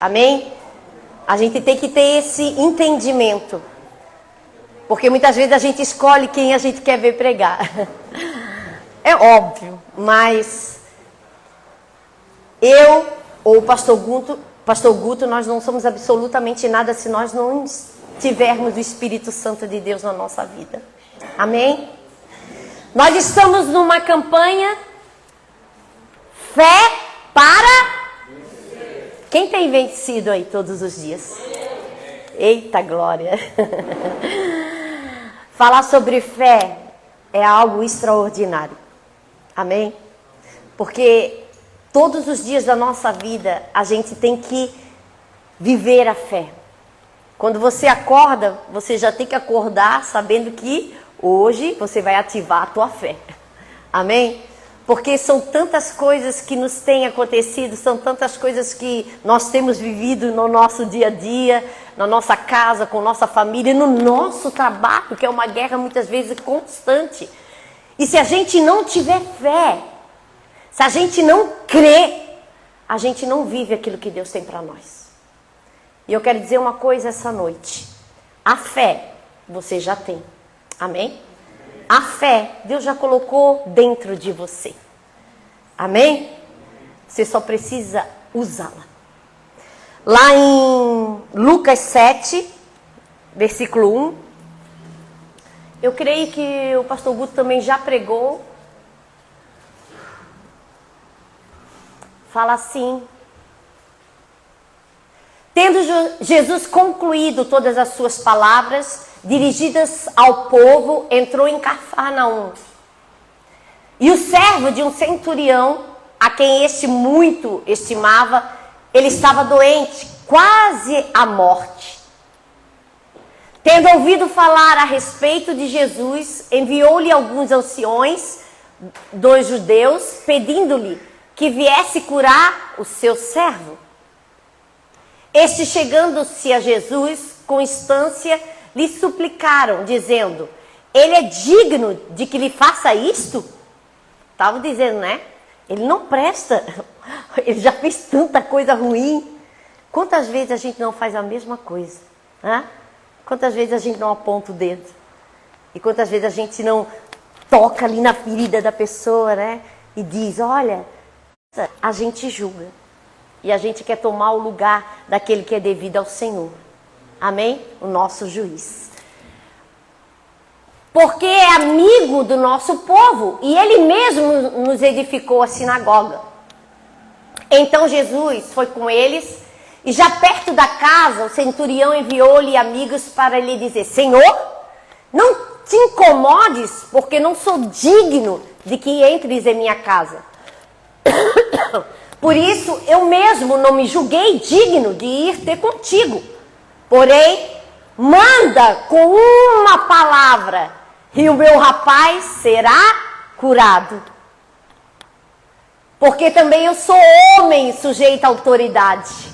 Amém? A gente tem que ter esse entendimento. Porque muitas vezes a gente escolhe quem a gente quer ver pregar. É óbvio, mas eu ou o pastor Guto, nós não somos absolutamente nada se nós não tivermos o Espírito Santo de Deus na nossa vida. Amém? Nós estamos numa campanha Fé para... Quem tem vencido aí todos os dias? Eita glória! Falar sobre fé é algo extraordinário. Amém? Porque todos os dias da nossa vida a gente tem que viver a fé. Quando você acorda, você já tem que acordar sabendo que hoje você vai ativar a tua fé. Amém? Porque são tantas coisas que nos têm acontecido, são tantas coisas que nós temos vivido no nosso dia a dia, na nossa casa, com nossa família, no nosso trabalho, que é uma guerra muitas vezes constante. E se a gente não tiver fé, se a gente não crer, a gente não vive aquilo que Deus tem para nós. E eu quero dizer uma coisa essa noite. A fé você já tem. Amém? A fé, Deus já colocou dentro de você. Amém? Você só precisa usá-la. Lá em Lucas 7, versículo 1. Eu creio que o pastor Guto também já pregou. Fala assim. Tendo Jesus concluído todas as suas palavras dirigidas ao povo, entrou em Cafarnaum. E o servo de um centurião, a quem este muito estimava, ele estava doente, quase à morte. Tendo ouvido falar a respeito de Jesus, enviou-lhe alguns anciões dos judeus, pedindo-lhe que viesse curar o seu servo. Este, chegando-se a Jesus, com instância, lhe suplicaram, dizendo: ele é digno de que lhe faça isto? Estava dizendo, né? Ele não presta. Ele já fez tanta coisa ruim. Quantas vezes a gente não faz a mesma coisa? Né? Quantas vezes a gente não aponta o dedo? E quantas vezes a gente não toca ali na ferida da pessoa, né? E diz, olha, a gente julga. E a gente quer tomar o lugar daquele que é devido ao Senhor. Amém? O nosso juiz. Porque é amigo do nosso povo. E ele mesmo nos edificou a sinagoga. Então Jesus foi com eles. E já perto da casa, o centurião enviou-lhe amigos para lhe dizer: Senhor, não te incomodes, porque não sou digno de que entres em minha casa. Por isso, eu mesmo não me julguei digno de ir ter contigo. Porém, manda com uma palavra, e o meu rapaz será curado. Porque também eu sou homem sujeito à autoridade.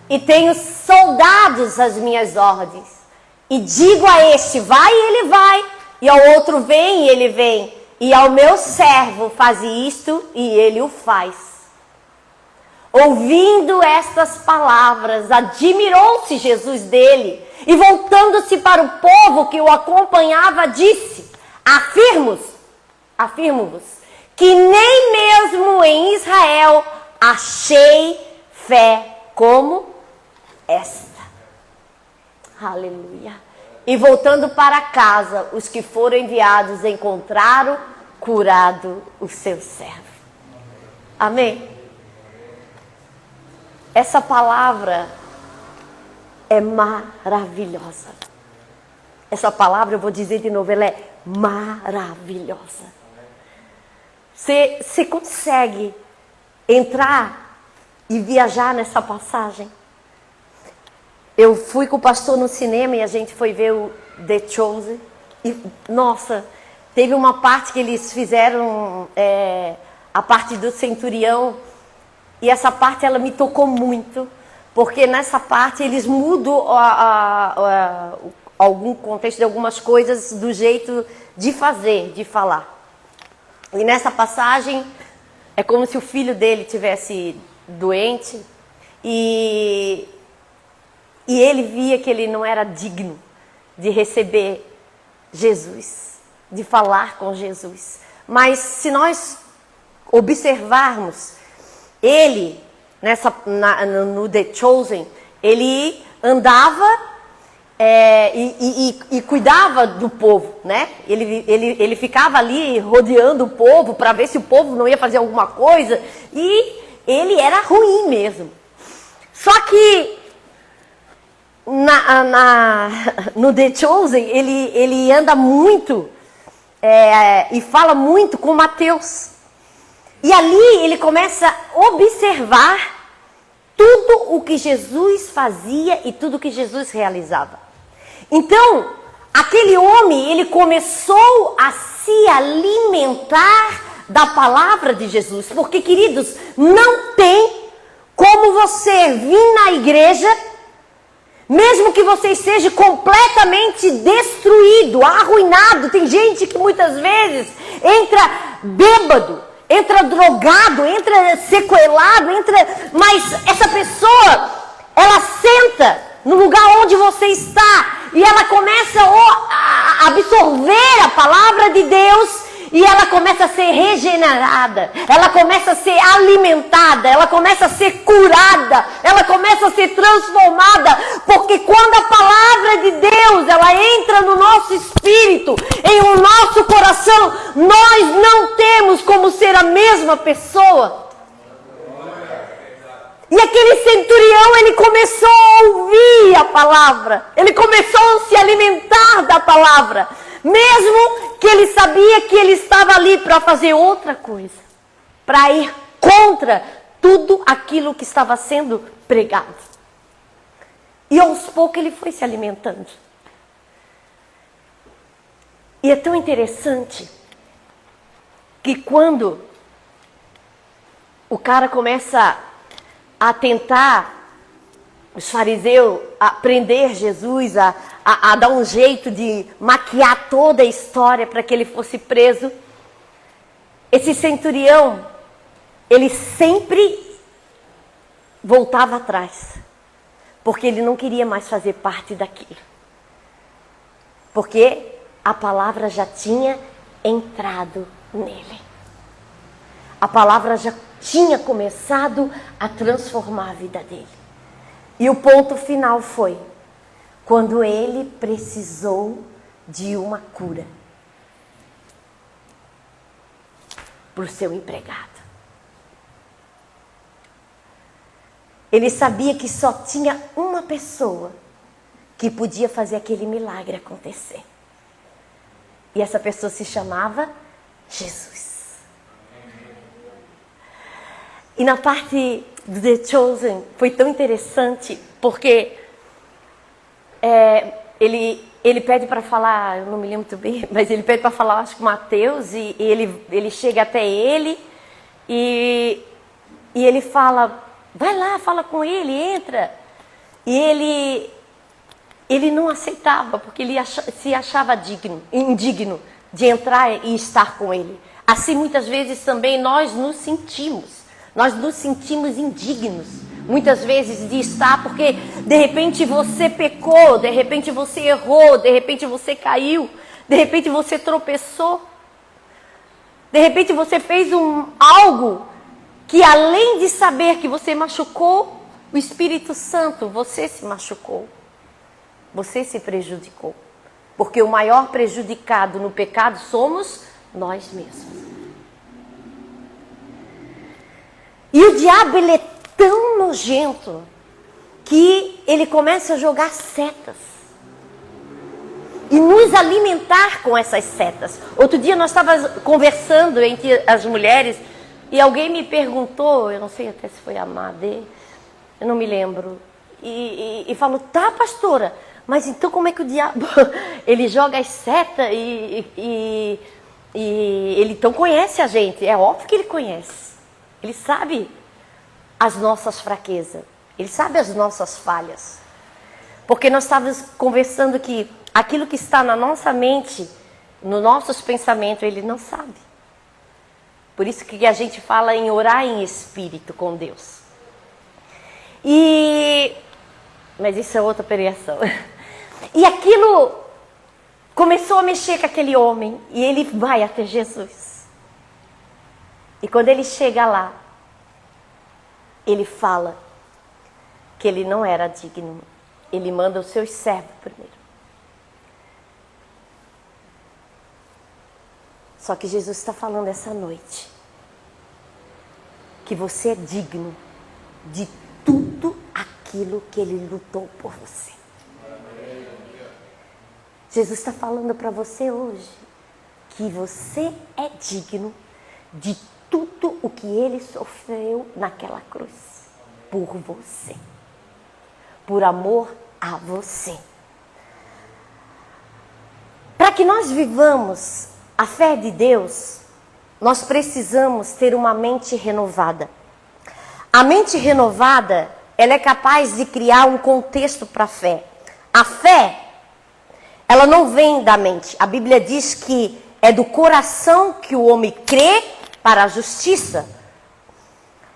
E tenho soldados às minhas ordens. E digo a este, vai, e ele vai. E ao outro, vem, e ele vem. E ao meu servo, faze isto, e ele o faz. Ouvindo estas palavras, admirou-se Jesus dele. E voltando-se para o povo que o acompanhava, disse: afirmo-vos, que nem mesmo em Israel achei fé como esta. Aleluia. E voltando para casa, os que foram enviados encontraram curado o seu servo. Amém? Essa palavra é maravilhosa. Essa palavra, eu vou dizer de novo, ela é maravilhosa. Você consegue entrar e viajar nessa passagem? Eu fui com o pastor no cinema e a gente foi ver o The Chosen. E, nossa, teve uma parte que eles fizeram, a parte do centurião. E essa parte, ela me tocou muito. Porque nessa parte eles mudam algum contexto de algumas coisas do jeito de fazer, de falar. E nessa passagem, é como se o filho dele tivesse doente. E ele via que ele não era digno de receber Jesus, de falar com Jesus. Mas se nós observarmos, ele, no The Chosen, ele andava e cuidava do povo, né? Ele ficava ali rodeando o povo para ver se o povo não ia fazer alguma coisa. E ele era ruim mesmo. Só que no The Chosen, ele anda muito e fala muito com Mateus. E ali ele começa a observar tudo o que Jesus fazia e tudo o que Jesus realizava. Então, aquele homem, ele começou a se alimentar da palavra de Jesus. Porque, queridos, não tem como você vir na igreja, mesmo que você esteja completamente destruído, arruinado. Tem gente que muitas vezes entra bêbado, entra drogado, entra sequelado, mas essa pessoa, ela senta no lugar onde você está e ela começa a absorver a palavra de Deus. E ela começa a ser regenerada, ela começa a ser alimentada, ela começa a ser curada, ela começa a ser transformada, porque quando a palavra de Deus, ela entra no nosso espírito, em o nosso coração, nós não temos como ser a mesma pessoa. E aquele centurião, ele começou a ouvir a palavra, ele começou a se alimentar da palavra, mesmo que ele sabia que ele estava ali para fazer outra coisa, para ir contra tudo aquilo que estava sendo pregado. E aos poucos ele foi se alimentando. E é tão interessante que quando o cara começa a tentar, os fariseus, a prender Jesus, a dar um jeito de maquiar toda a história para que ele fosse preso, esse centurião, ele sempre voltava atrás, porque ele não queria mais fazer parte daquilo. Porque a palavra já tinha entrado nele. A palavra já tinha começado a transformar a vida dele. E o ponto final foi quando ele precisou de uma cura para o seu empregado. Ele sabia que só tinha uma pessoa que podia fazer aquele milagre acontecer. E essa pessoa se chamava Jesus. E na parte do The Chosen foi tão interessante, porque ele pede para falar, eu não me lembro muito bem, mas ele pede para falar, acho que Mateus, e ele chega até ele, e ele fala, vai lá, fala com ele, entra. E ele não aceitava, porque ele se achava indigno de entrar e estar com ele. Assim, muitas vezes também nós nos sentimos indignos, muitas vezes de estar, porque de repente você pecou, de repente você errou, de repente você caiu, de repente você tropeçou, de repente você fez algo que, além de saber que você machucou o Espírito Santo, você se machucou, você se prejudicou, porque o maior prejudicado no pecado somos nós mesmos. E o diabo, ele é tão nojento que ele começa a jogar setas e nos alimentar com essas setas. Outro dia nós estávamos conversando entre as mulheres e alguém me perguntou, eu não sei até se foi a Madê, eu não me lembro, e falou, tá, pastora, mas então como é que o diabo, ele joga as setas e ele então conhece a gente? É óbvio que ele conhece. Ele sabe as nossas fraquezas. Ele sabe as nossas falhas. Porque nós estávamos conversando que aquilo que está na nossa mente, nos nossos pensamentos, ele não sabe. Por isso que a gente fala em orar em espírito com Deus. Mas isso é outra pregação. E aquilo começou a mexer com aquele homem. E ele vai até Jesus. E quando ele chega lá, ele fala que ele não era digno. Ele manda os seus servos primeiro. Só que Jesus está falando essa noite que você é digno de tudo aquilo que Ele lutou por você. Jesus está falando para você hoje que você é digno de tudo o que Ele sofreu naquela cruz por você, por amor a você. Para que nós vivamos a fé de Deus, nós precisamos ter uma mente renovada. A mente renovada, ela é capaz de criar um contexto para a fé. A fé, ela não vem da mente. A Bíblia diz que é do coração que o homem crê para a justiça.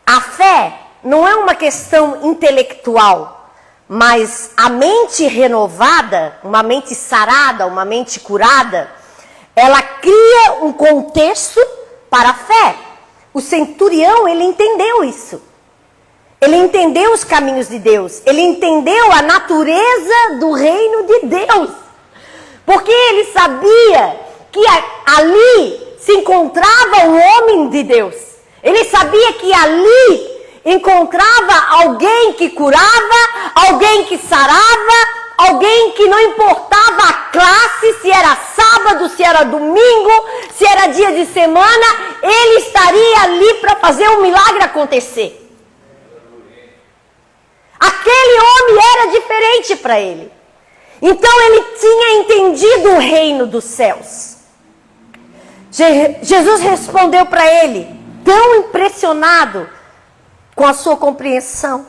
A fé não é uma questão intelectual, mas a mente renovada, uma mente sarada, uma mente curada, ela cria um contexto para a fé. O centurião, ele entendeu isso. Ele entendeu os caminhos de Deus. Ele entendeu a natureza do reino de Deus. Porque ele sabia que ali se encontrava um homem de Deus. Ele sabia que ali encontrava alguém que curava, alguém que sarava, alguém que não importava a classe, se era sábado, se era domingo, se era dia de semana, ele estaria ali para fazer um milagre acontecer. Aquele homem era diferente para ele. Então ele tinha entendido o reino dos céus. Jesus respondeu para ele, tão impressionado com a sua compreensão,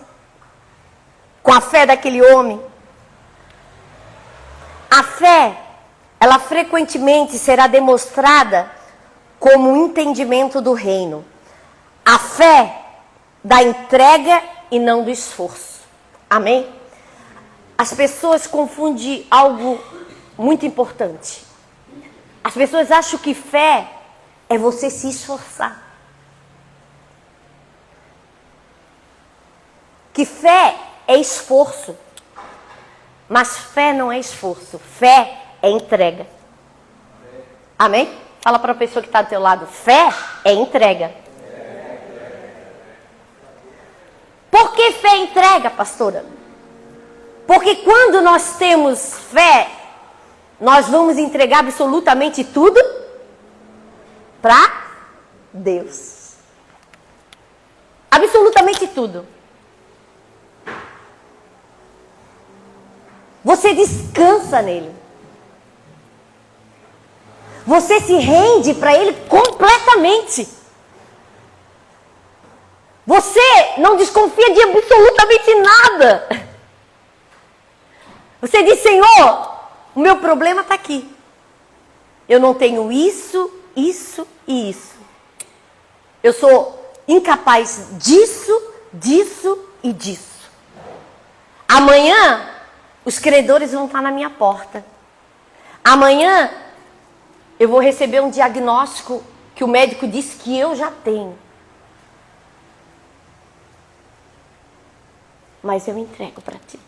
com a fé daquele homem. A fé, ela frequentemente será demonstrada como um entendimento do reino. A fé da entrega e não do esforço. Amém? As pessoas confundem algo muito importante. As pessoas acham que fé é você se esforçar. Que fé é esforço. Mas fé não é esforço. Fé é entrega. Amém? Fala para a pessoa que está do teu lado. Fé é entrega. Por que fé é entrega, pastora? Porque quando nós temos fé, nós vamos entregar absolutamente tudo para Deus. Absolutamente tudo. Você descansa nele. Você se rende para ele completamente. Você não desconfia de absolutamente nada. Você diz, Senhor, o meu problema está aqui. Eu não tenho isso, isso e isso. Eu sou incapaz disso, disso e disso. Amanhã, os credores vão estar na minha porta. Amanhã, eu vou receber um diagnóstico que o médico disse que eu já tenho. Mas eu entrego para ti.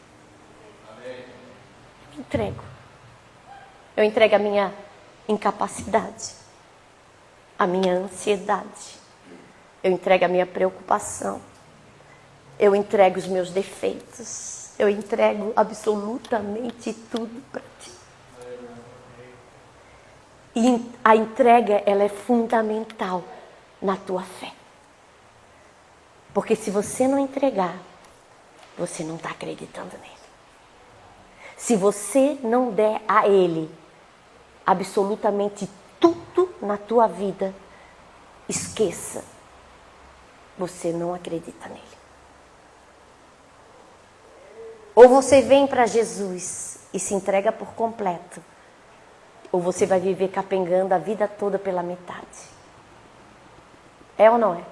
Eu entrego. Eu entrego a minha incapacidade, a minha ansiedade. Eu entrego a minha preocupação. Eu entrego os meus defeitos. Eu entrego absolutamente tudo para ti. E a entrega, ela é fundamental na tua fé. Porque se você não entregar, você não está acreditando nele. Se você não der a ele absolutamente tudo na tua vida, esqueça. Você não acredita nele. Ou você vem para Jesus e se entrega por completo, ou você vai viver capengando a vida toda pela metade. É ou não é?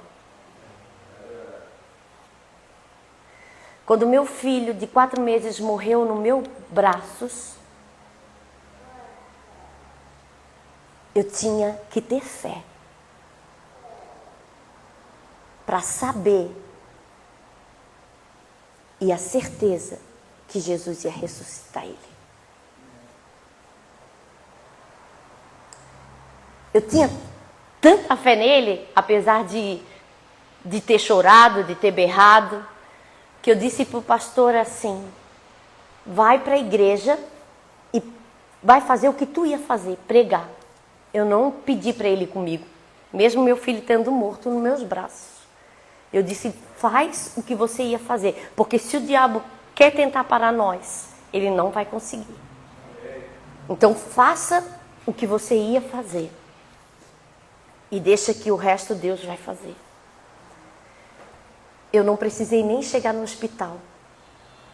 Quando meu filho de 4 meses morreu no meu braços, eu tinha que ter fé para saber e a certeza que Jesus ia ressuscitar ele. Eu tinha tanta fé nele, apesar de ter chorado, de ter berrado, que eu disse para o pastor assim: vai para a igreja e vai fazer o que tu ia fazer, pregar. Eu não pedi para ele ir comigo, mesmo meu filho tendo morto nos meus braços. Eu disse: faz o que você ia fazer, porque se o diabo quer tentar parar nós, ele não vai conseguir. Então faça o que você ia fazer e deixa que o resto Deus vai fazer. Eu não precisei nem chegar no hospital.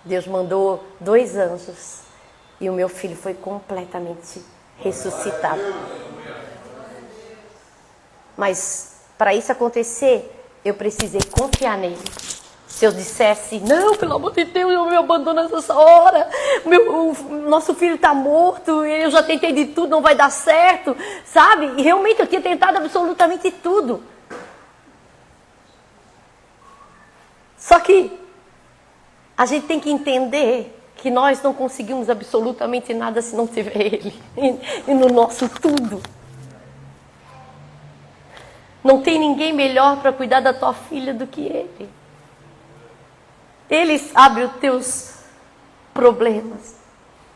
Deus mandou 2 anjos e o meu filho foi completamente ressuscitado. Mas para isso acontecer, eu precisei confiar nele. Se eu dissesse: não, pelo amor de Deus, eu me abandono nessa hora, nosso filho está morto, eu já tentei de tudo, não vai dar certo, sabe? E realmente eu tinha tentado absolutamente tudo. Só que a gente tem que entender que nós não conseguimos absolutamente nada se não tiver ele e no nosso tudo. Não tem ninguém melhor para cuidar da tua filha do que ele. Ele sabe os teus problemas.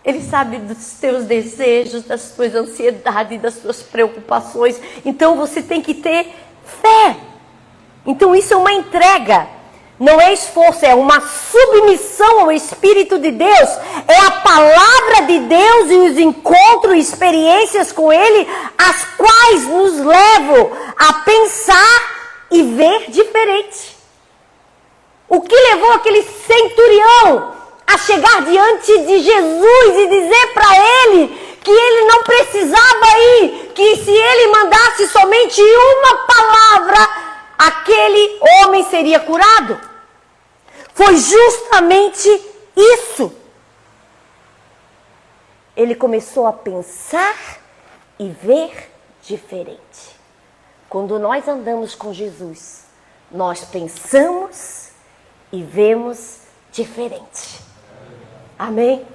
Ele sabe dos teus desejos, das tuas ansiedades, das tuas preocupações. Então você tem que ter fé. Então isso é uma entrega. Não é esforço, é uma submissão ao Espírito de Deus. É a palavra de Deus e os encontros e experiências com Ele, as quais nos levam a pensar e ver diferente. O que levou aquele centurião a chegar diante de Jesus e dizer para ele que ele não precisava ir, que se ele mandasse somente uma palavra, aquele homem seria curado? Foi justamente isso. Ele começou a pensar e ver diferente. Quando nós andamos com Jesus, nós pensamos e vemos diferente. Amém?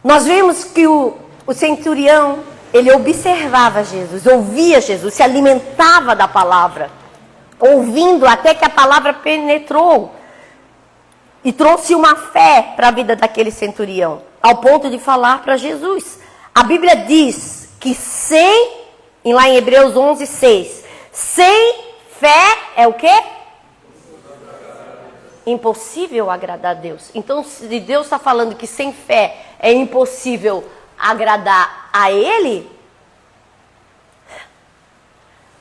Nós vemos que o centurião, ele observava Jesus, ouvia Jesus, se alimentava da palavra, ouvindo até que a palavra penetrou e trouxe uma fé para a vida daquele centurião, ao ponto de falar para Jesus. A Bíblia diz que lá em Hebreus 11:6, sem fé é o quê? Impossível agradar a Deus. Então, se Deus está falando que sem fé é impossível agradar a Ele,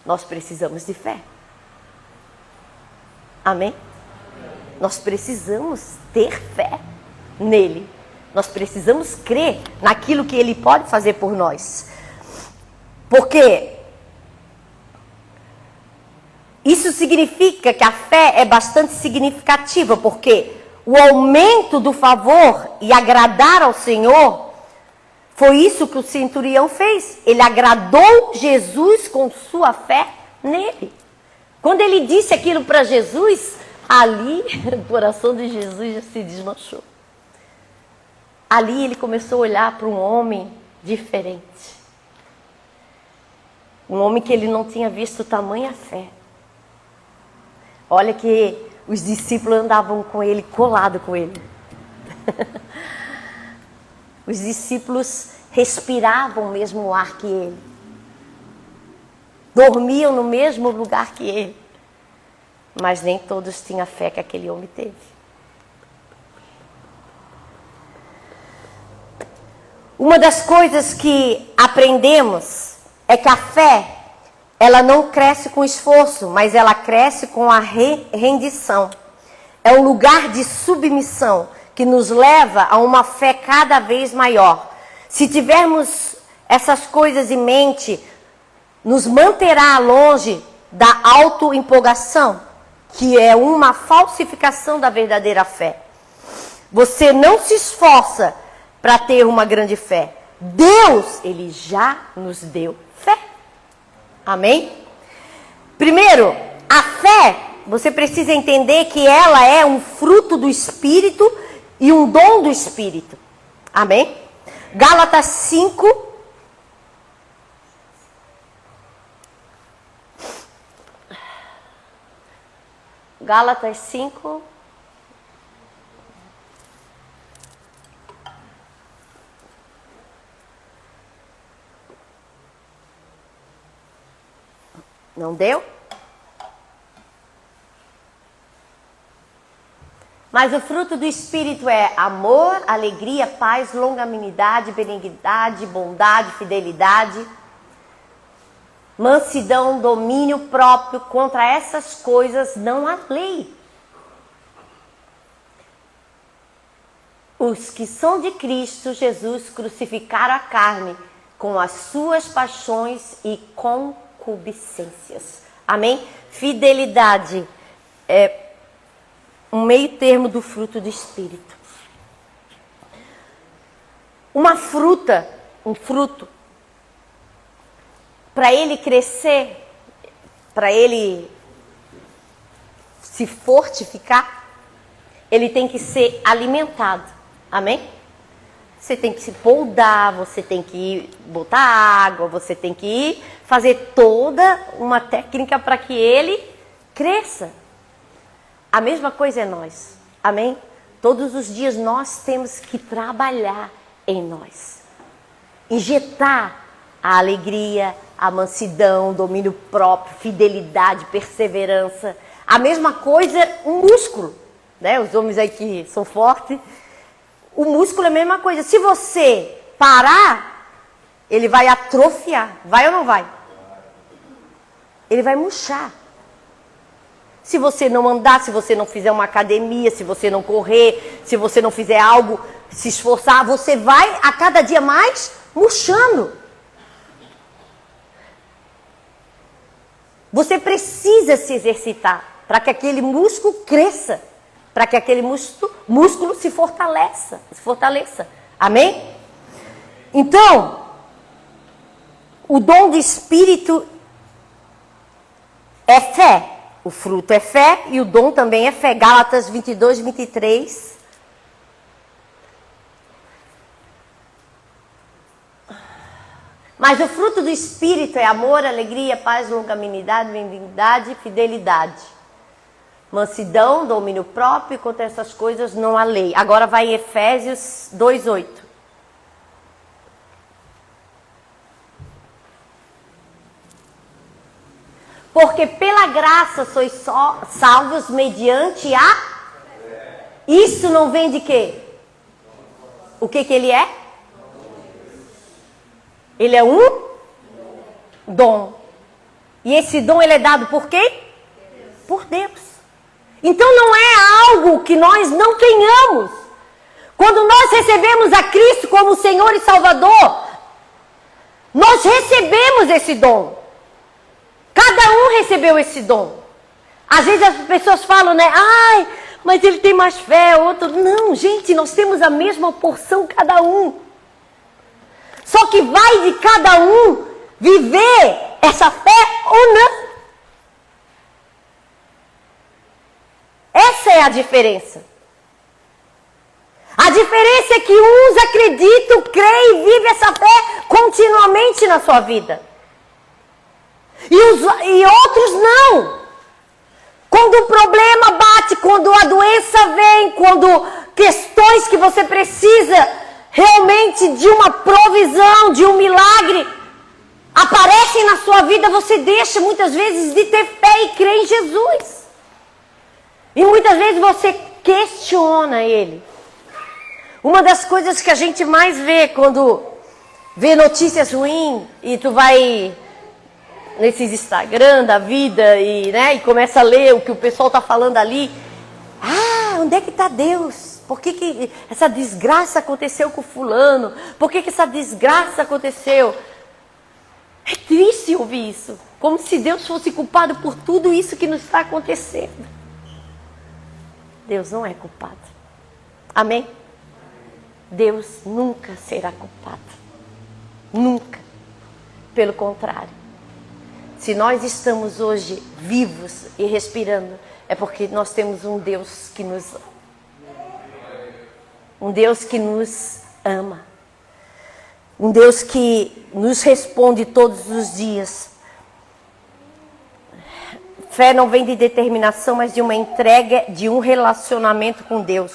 nós precisamos de fé. Amém? Nós precisamos ter fé nele. Nós precisamos crer naquilo que Ele pode fazer por nós. Porque isso significa que a fé é bastante significativa, porque o aumento do favor e agradar ao Senhor, foi isso que o centurião fez. Ele agradou Jesus com sua fé nele. Quando ele disse aquilo para Jesus, ali o coração de Jesus já se desmanchou. Ali ele começou a olhar para um homem diferente. Um homem que ele não tinha visto tamanha fé. Olha que os discípulos andavam com ele, colado com ele. Os discípulos respiravam o mesmo ar que ele. Dormiam no mesmo lugar que ele. Mas nem todos tinham a fé que aquele homem teve. Uma das coisas que aprendemos é que a fé, ela não cresce com esforço, mas ela cresce com a rendição. É um lugar de submissão que nos leva a uma fé cada vez maior. Se tivermos essas coisas em mente, nos manterá longe da autoempolgação, que é uma falsificação da verdadeira fé. Você não se esforça para ter uma grande fé. Deus, Ele já nos deu fé. Amém? Primeiro, a fé, você precisa entender que ela é um fruto do Espírito e um dom do Espírito. Amém? Gálatas 5. Gálatas 5. Não deu? Mas o fruto do Espírito é amor, alegria, paz, longanimidade, benignidade, bondade, fidelidade, mansidão, domínio próprio. Contra essas coisas não há lei. Os que são de Cristo Jesus crucificaram a carne com as suas paixões e concupiscências. Amém? Fidelidade é um meio termo do fruto do Espírito. Uma fruta, um fruto, para ele crescer, para ele se fortificar, ele tem que ser alimentado. Amém? Você tem que se poldar, você tem que botar água, você tem que fazer toda uma técnica para que ele cresça. A mesma coisa é nós. Amém? Todos os dias nós temos que trabalhar em nós. Injetar a alegria, a mansidão, domínio próprio, fidelidade, perseverança. A mesma coisa um músculo, né? Os homens aí que são fortes. O músculo é a mesma coisa. Se você parar, ele vai atrofiar. Vai ou não vai? Ele vai murchar. Se você não andar, se você não fizer uma academia, se você não correr, se você não fizer algo, se esforçar, você vai a cada dia mais murchando. Você precisa se exercitar para que aquele músculo cresça, para que aquele músculo se fortaleça. Amém? Então, o dom do Espírito é fé. O fruto é fé e o dom também é fé. Gálatas 22, 23. Mas o fruto do Espírito é amor, alegria, paz, longanimidade, benignidade, fidelidade. Mansidão, domínio próprio, e contra essas coisas não há lei. Agora vai em Efésios 2, 8. Porque pela graça sois só salvos mediante a... Isso não vem de quê? O que ele é? Ele é um dom. E esse dom ele é dado por quem? Por Deus. Então não é algo que nós não tenhamos. Quando nós recebemos a Cristo como Senhor e Salvador, nós recebemos esse dom. Cada um recebeu esse dom. Às vezes as pessoas falam, né? Ai, mas ele tem mais fé, outro... Não, gente, nós temos a mesma porção cada um. Só que vai de cada um viver essa fé ou não. Essa é a diferença. A diferença é que uns acreditam, creem e vivem essa fé continuamente na sua vida. E outros não. Quando o problema bate, quando a doença vem, quando questões que você precisa realmente de uma provisão, de um milagre, aparecem na sua vida, você deixa muitas vezes de ter fé e crer em Jesus. E muitas vezes você questiona Ele. Uma das coisas que a gente mais vê quando vê notícias ruins e tu vai nesses Instagram da vida e começa a ler o que o pessoal está falando ali. Ah, onde é que está Deus? Por que essa desgraça aconteceu com fulano? Por que essa desgraça aconteceu? É triste ouvir isso. Como se Deus fosse culpado por tudo isso que nos está acontecendo. Deus não é culpado. Amém? Deus nunca será culpado. Nunca. Pelo contrário. Se nós estamos hoje vivos e respirando, é porque nós temos um Deus que nos ama. Um Deus que nos ama. Um Deus que nos responde todos os dias. Fé não vem de determinação, mas de uma entrega, de um relacionamento com Deus.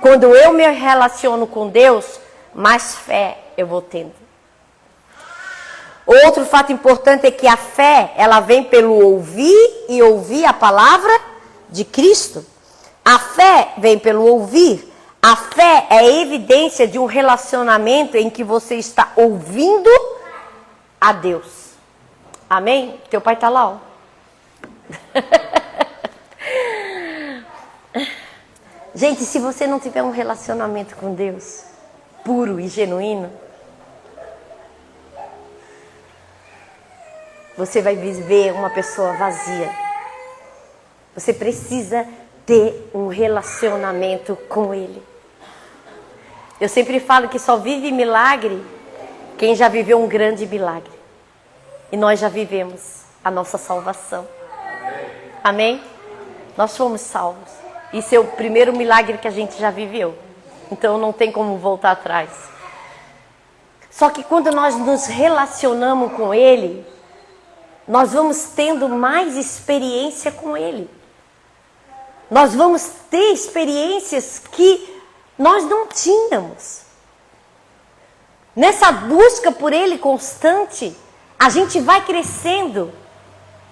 Quando eu me relaciono com Deus, mais fé eu vou tendo. Outro fato importante é que a fé, ela vem pelo ouvir e ouvir a palavra de Cristo. A fé vem pelo ouvir. A fé é a evidência de um relacionamento em que você está ouvindo a Deus. Amém? Teu pai está lá, ó. Gente, se você não tiver um relacionamento com Deus puro e genuíno, você vai viver uma pessoa vazia. Você precisa ter um relacionamento com Ele. Eu sempre falo que só vive milagre quem já viveu um grande milagre. E nós já vivemos a nossa salvação. Amém? Nós fomos salvos. Isso é o primeiro milagre que a gente já viveu. Então não tem como voltar atrás. Só que quando nós nos relacionamos com Ele, nós vamos tendo mais experiência com Ele. Nós vamos ter experiências que nós não tínhamos. Nessa busca por Ele constante, a gente vai crescendo.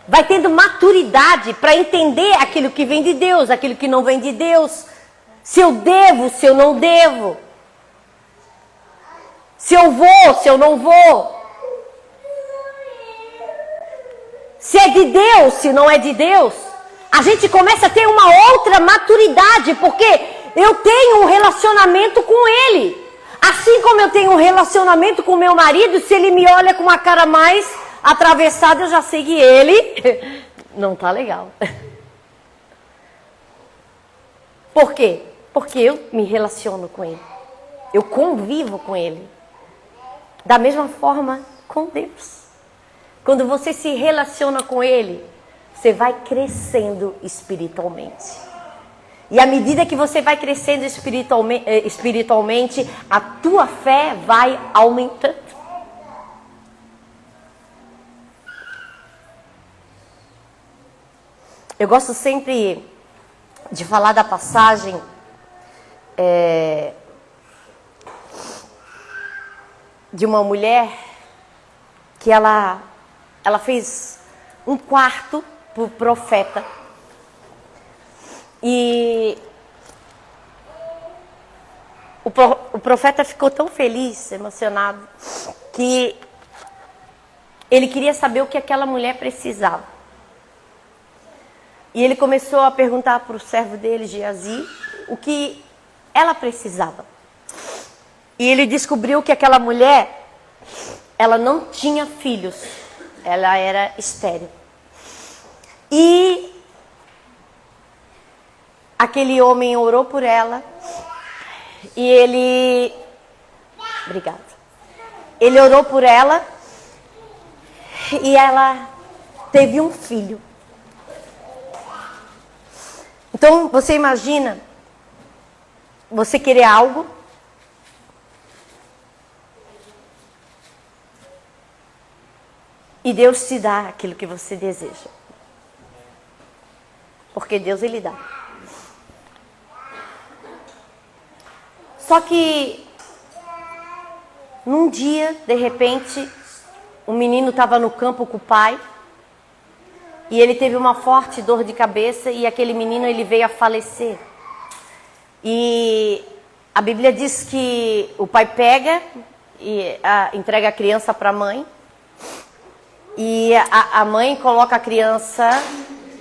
Vai tendo maturidade para entender aquilo que vem de Deus, aquilo que não vem de Deus. Se eu devo, se eu não devo. Se eu vou, se eu não vou. Se é de Deus, se não é de Deus. A gente começa a ter uma outra maturidade, porque eu tenho um relacionamento com Ele. Assim como eu tenho um relacionamento com meu marido, se ele me olha com uma cara mais atravessada, eu já sei que ele não tá legal. Por quê? Porque eu me relaciono com Ele. Eu convivo com Ele. Da mesma forma com Deus. Quando você se relaciona com Ele, você vai crescendo espiritualmente. E à medida que você vai crescendo espiritualmente, a tua fé vai aumentando. Eu gosto sempre de falar da passagem de uma mulher que ela fez um quarto para o profeta. E o profeta ficou tão feliz, emocionado, que ele queria saber o que aquela mulher precisava. E ele começou a perguntar para o servo dele, Geazi, o que ela precisava. E ele descobriu que aquela mulher, ela não tinha filhos. Ela era estéril. E aquele homem orou por ela. E ele... Obrigada. Ele orou por ela. E ela teve um filho. Então, você imagina, você querer algo, e Deus te dá aquilo que você deseja. Porque Deus, Ele dá. Só que, num dia, de repente, o menino estava no campo com o pai, e ele teve uma forte dor de cabeça e aquele menino ele veio a falecer. E a Bíblia diz que o pai pega e entrega a criança para a mãe. E a mãe coloca a criança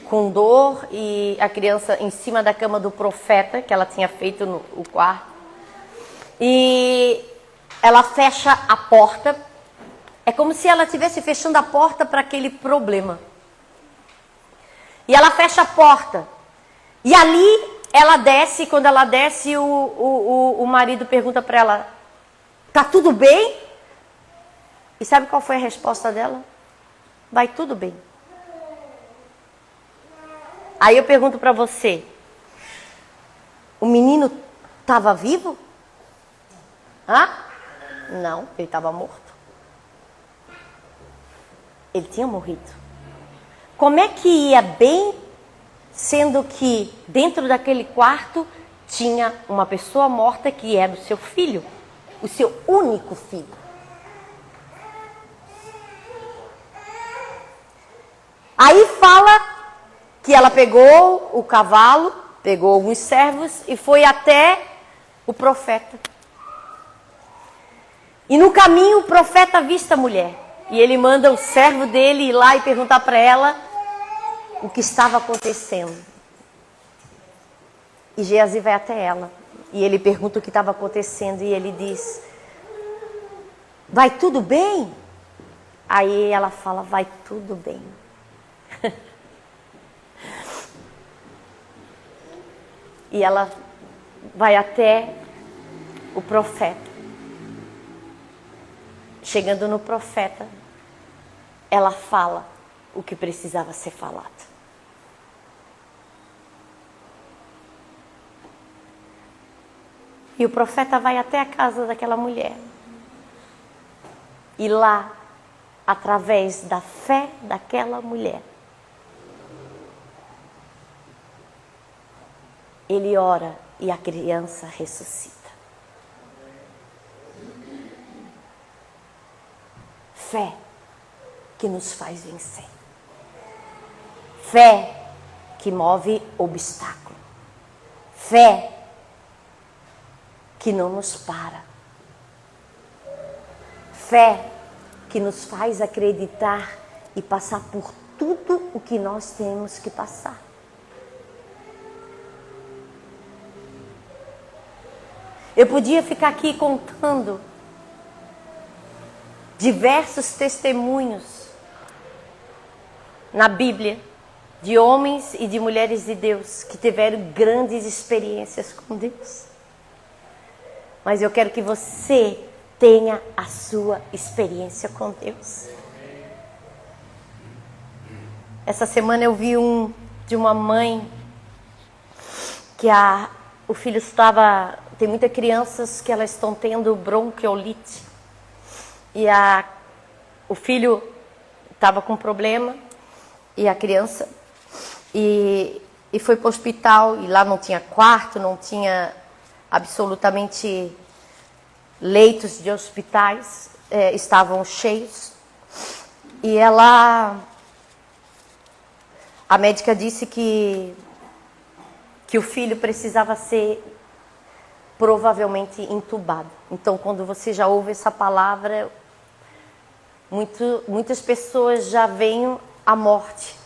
com dor e a criança em cima da cama do profeta, que ela tinha feito no quarto. E ela fecha a porta. É como se ela estivesse fechando a porta para aquele problema. E ela fecha a porta. E ali ela desce, quando ela desce, o marido pergunta para ela, tá tudo bem? E sabe qual foi a resposta dela? Vai tudo bem. Aí eu pergunto para você, o menino estava vivo? Hã? Não, ele estava morto. Ele tinha morrido. Como é que ia bem, sendo que dentro daquele quarto tinha uma pessoa morta que era o seu filho, o seu único filho? Aí fala que ela pegou o cavalo, pegou alguns servos e foi até o profeta. E no caminho o profeta avista a mulher. E ele manda o servo dele ir lá e perguntar para ela o que estava acontecendo. E Geazi vai até ela. E ele pergunta o que estava acontecendo. E ele diz, vai tudo bem? Aí ela fala, vai tudo bem. E ela vai até o profeta. Chegando no profeta, ela fala o que precisava ser falado. E o profeta vai até a casa daquela mulher. E lá, através da fé daquela mulher, ele ora e a criança ressuscita. Fé que nos faz vencer. Fé que move obstáculo. Fé que não nos para. Fé que nos faz acreditar e passar por tudo o que nós temos que passar. Eu podia ficar aqui contando diversos testemunhos na Bíblia de homens e de mulheres de Deus que tiveram grandes experiências com Deus. Mas eu quero que você tenha a sua experiência com Deus. Essa semana eu vi de uma mãe que o filho estava... Tem muitas crianças que elas estão tendo bronquiolite. E o filho estava com problema, e a criança, e foi para o hospital, e lá não tinha quarto, não tinha absolutamente leitos de hospitais, estavam cheios. E a médica disse que o filho precisava ser provavelmente entubado. Então, quando você já ouve essa palavra, muitas pessoas já veem a morte.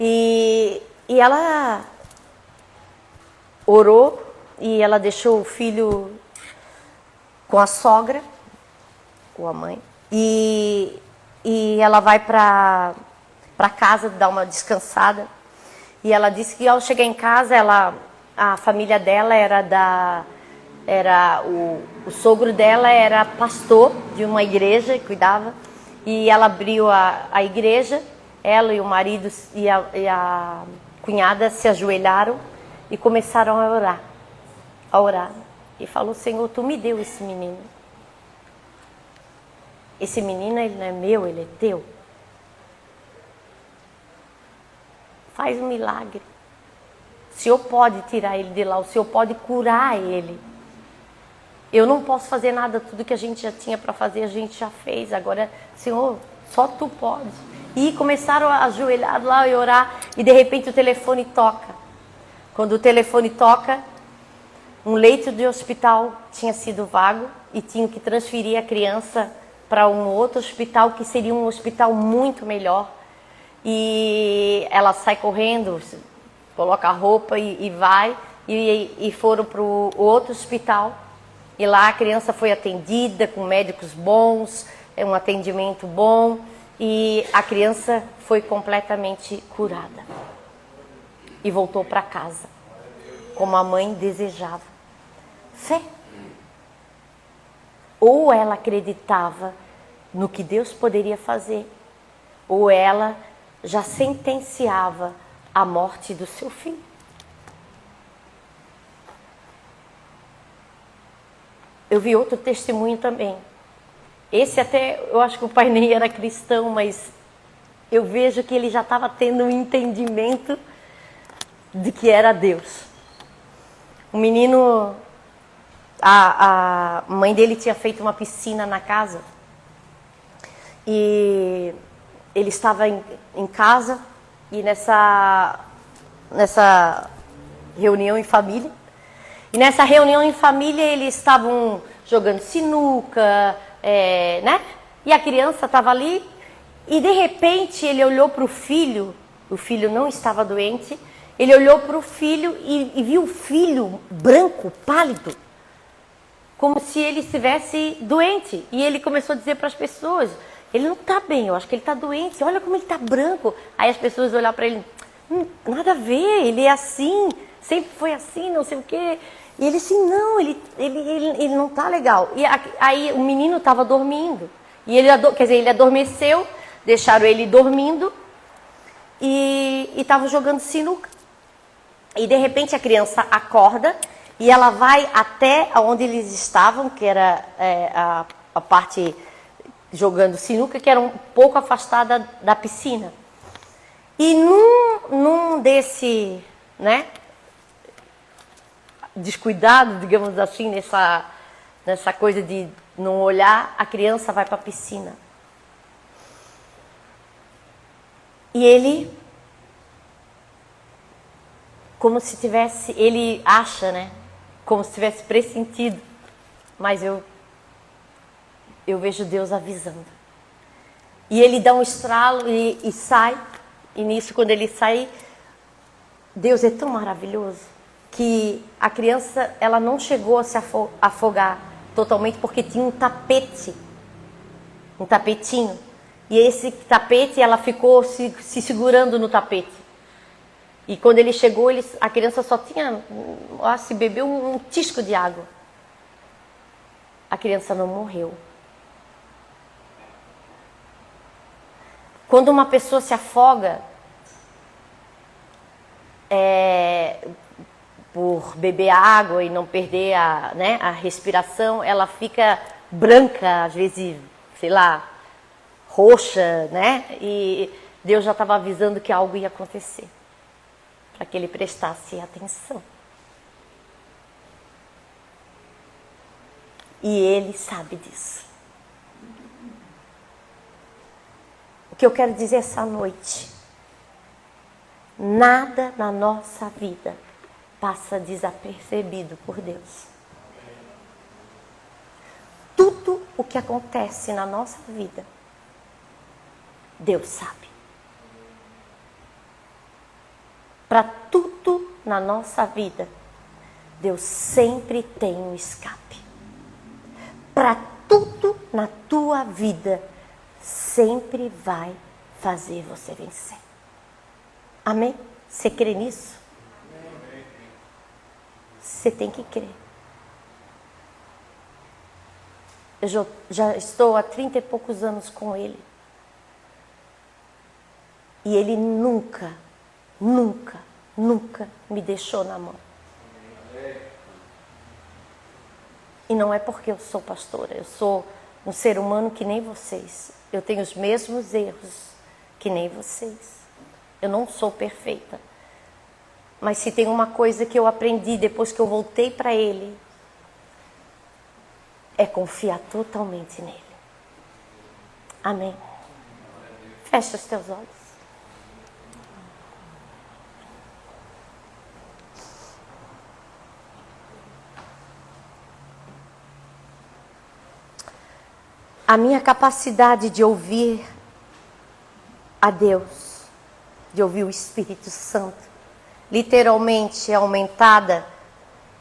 E ela orou e ela deixou o filho com a sogra, com a mãe. E ela vai para casa dar uma descansada. E ela disse que ao chegar em casa, a família dela o sogro dela era pastor de uma igreja, cuidava, e ela abriu a igreja, ela e o marido e a cunhada se ajoelharam e começaram a orar. E falou, Senhor, tu me deu esse menino. Esse menino, ele não é meu, ele é teu. Faz um milagre. O Senhor pode tirar ele de lá, o Senhor pode curar ele. Eu não posso fazer nada, tudo que a gente já tinha para fazer, a gente já fez. Agora, Senhor, só tu pode. E começaram a ajoelhar lá e orar, e de repente o telefone toca. Quando o telefone toca, um leito de hospital tinha sido vago e tinham que transferir a criança para um outro hospital, que seria um hospital muito melhor. E ela sai correndo, coloca a roupa e vai, e foram para o outro hospital. E lá a criança foi atendida com médicos bons, um atendimento bom, e a criança foi completamente curada. e voltou para casa, como a mãe desejava. Fé. Ou ela acreditava no que Deus poderia fazer, ou ela já sentenciava a morte do seu filho. Eu vi outro testemunho também. Esse até, eu acho que o pai nem era cristão, mas eu vejo que ele já estava tendo um entendimento de que era Deus. O menino, a mãe dele tinha feito uma piscina na casa. E ele estava em casa e nessa reunião em família. E nessa reunião em família eles estavam jogando sinuca, né? E a criança estava ali e de repente ele olhou para o filho não estava doente, ele olhou para o filho e viu o filho branco, pálido, como se ele estivesse doente. E ele começou a dizer para as pessoas, ele não está bem, eu acho que ele está doente, olha como ele está branco. Aí as pessoas olharam para ele, nada a ver, ele é assim, sempre foi assim, não sei o quê. E ele assim, não, ele não está legal. E aí o menino estava dormindo, e ele adormeceu, deixaram ele dormindo e estavam jogando sinuca. E de repente a criança acorda e ela vai até onde eles estavam, que era a parte jogando sinuca, que era um pouco afastada da piscina. E num desse, né, descuidado, digamos assim, nessa coisa de não olhar, a criança vai para a piscina. E ele, como se tivesse, ele acha, né, como se tivesse pressentido, mas eu vejo Deus avisando. E ele dá um estralo e sai. E nisso, quando ele sai, Deus é tão maravilhoso que a criança, ela não chegou a se afogar totalmente porque tinha um tapete, um tapetinho. E esse tapete, ela ficou se segurando no tapete. E quando ele chegou, a criança só tinha, se bebeu um tisco de água. A criança não morreu. Quando uma pessoa se afoga por beber água e não perder a respiração, ela fica branca, às vezes, sei lá, roxa, né? E Deus já estava avisando que algo ia acontecer, para que ele prestasse atenção. E ele sabe disso. O que eu quero dizer essa noite, nada na nossa vida passa desapercebido por Deus. Tudo o que acontece na nossa vida, Deus sabe. Para tudo na nossa vida, Deus sempre tem um escape. Para tudo na tua vida, sempre vai fazer você vencer. Amém? Você crê nisso? Amém. Você tem que crer. Eu já estou há 30 e poucos anos com ele. E ele nunca me deixou na mão. E não é porque eu sou pastora, eu sou um ser humano que nem vocês. Eu tenho os mesmos erros que nem vocês. Eu não sou perfeita. Mas se tem uma coisa que eu aprendi depois que eu voltei para ele, é confiar totalmente nele. Amém? Fecha os teus olhos. A minha capacidade de ouvir a Deus, de ouvir o Espírito Santo, literalmente é aumentada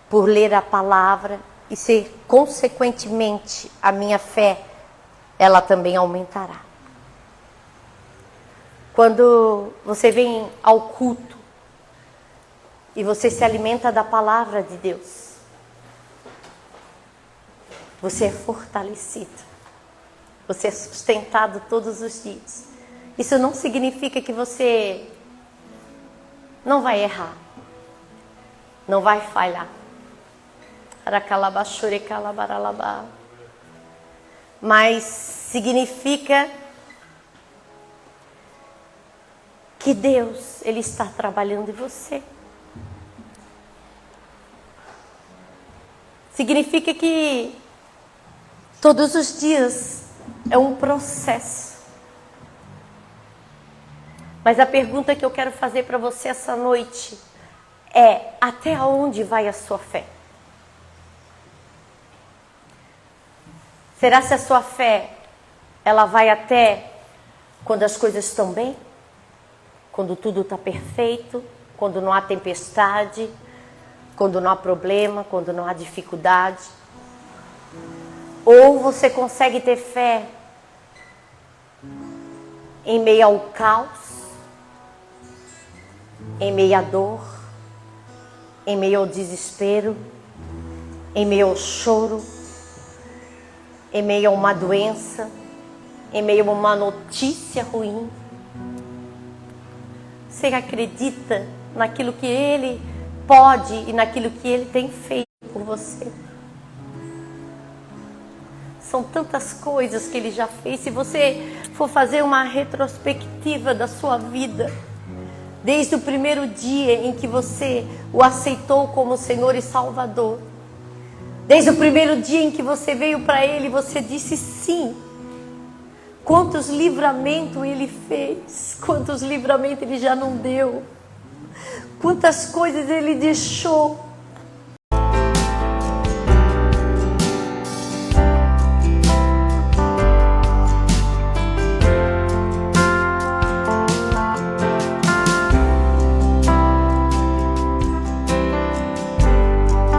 por ler a palavra e ser, consequentemente, a minha fé, ela também aumentará. Quando você vem ao culto, e você se alimenta da palavra de Deus, você é fortalecido, você é sustentado todos os dias. Isso não significa que você não vai errar, não vai falhar. Mas significa que Deus, Ele está trabalhando em você. Significa que todos os dias é um processo. Mas a pergunta que eu quero fazer para você essa noite é: até onde vai a sua fé? Será que a sua fé, ela vai até quando as coisas estão bem? Quando tudo está perfeito? Quando não há tempestade? Quando não há problema? Quando não há dificuldade? Ou você consegue ter fé em meio ao caos, em meio à dor, em meio ao desespero, em meio ao choro, em meio a uma doença, em meio a uma notícia ruim? Você acredita naquilo que Ele pode e naquilo que Ele tem feito por você? São tantas coisas que Ele já fez. Se você for fazer uma retrospectiva da sua vida, desde o primeiro dia em que você o aceitou como Senhor e Salvador, desde o primeiro dia em que você veio para Ele, você disse sim. Quantos livramentos Ele fez, quantos livramentos Ele já não deu, quantas coisas Ele deixou